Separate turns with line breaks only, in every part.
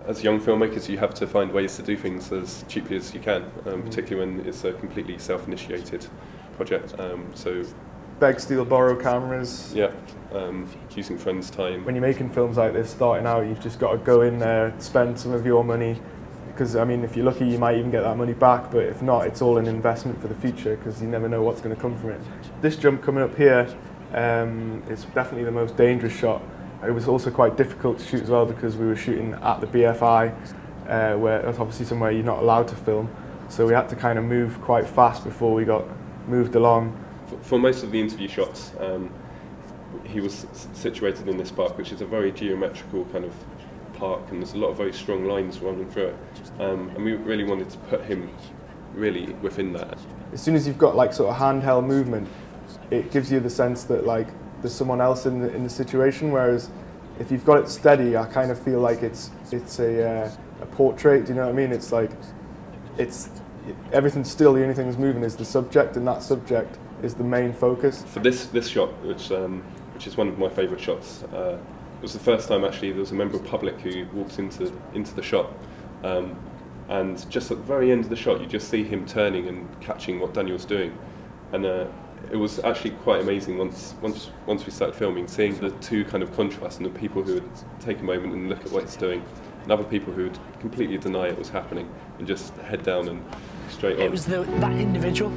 as young filmmakers, you have to find ways to do things as cheaply as you can, particularly when it's a completely self-initiated project. So
beg, steal, borrow cameras.
Yeah, using friends' time.
When you're making films like this, starting out, you've just got to go in there, spend some of your money, because I mean, if you're lucky, you might even get that money back, but if not, it's all an investment for the future, because you never know what's going to come from it. This jump coming up here is definitely the most dangerous shot. It was also quite difficult to shoot as well, because we were shooting at the BFI, where that's obviously somewhere you're not allowed to film, so we had to kind of move quite fast before we got moved along.
For most of the interview shots, he was situated in this park, which is a very geometrical kind of park, and there's a lot of very strong lines running through it, and we really wanted to put him really within that.
As soon as you've got like sort of handheld movement, it gives you the sense that like there's someone else in the situation, whereas if you've got it steady, I kind of feel like it's a portrait. Do you know what I mean? It's like everything's still, the only thing that's moving is the subject, and that subject is the main focus.
For this shot, which is one of my favourite shots, it was the first time actually there was a member of the public who walked into the shot, and just at the very end of the shot you just see him turning and catching what Daniel's doing, and it was actually quite amazing once we started filming, seeing the two kind of contrasts, and the people who would take a moment and look at what he's doing, and other people who would completely deny it was happening and just head down and straight on.
It was that individual.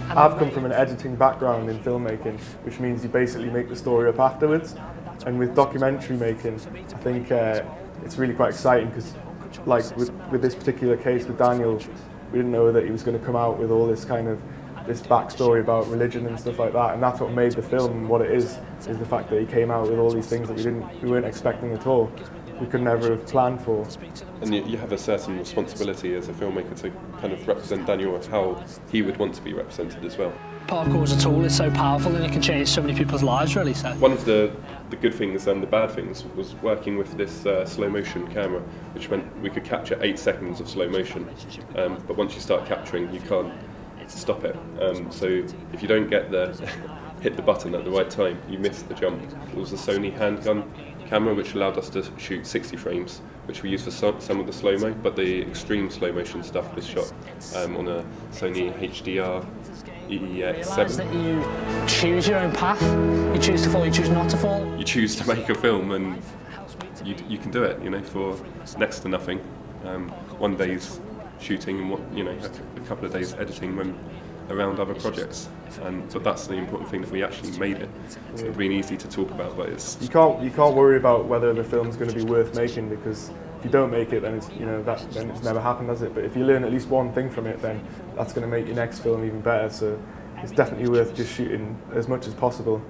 I've come from an editing background in filmmaking, which means you basically make the story up afterwards. And with documentary making, I think it's really quite exciting, because like with this particular case with Daniel, we didn't know that he was going to come out with all this kind of backstory about religion and stuff like that, and that's what made the film what it is the fact that he came out with all these things that we weren't expecting at all. We could never have planned for.
And you have a certain responsibility as a filmmaker to kind of represent Daniel as how he would want to be represented as well.
Parkour as a tool is so powerful, and it can change so many people's lives, really. So
one of the good things and the bad things was working with this slow motion camera, which meant we could capture 8 seconds of slow motion, but once you start capturing, you can't stop it. So if you don't get hit the button at the right time, you miss the jump. It was a Sony handgun camera which allowed us to shoot 60 frames, which we used for some of the slow-mo, but the extreme slow motion stuff was shot on a Sony HDR EEX7.
Realise that you choose your own path. You choose to fall, you choose not to fall.
You choose to make a film, and you can do it, you know, for next to nothing. One day's shooting and a couple of days editing when around other projects, but that's the important thing, that we actually made it. It's been easy to talk about, but it's
you can't worry about whether the film's going to be worth making, because if you don't make it, then then it's never happened, has it? But if you learn at least one thing from it, then that's going to make your next film even better. So it's definitely worth just shooting as much as possible.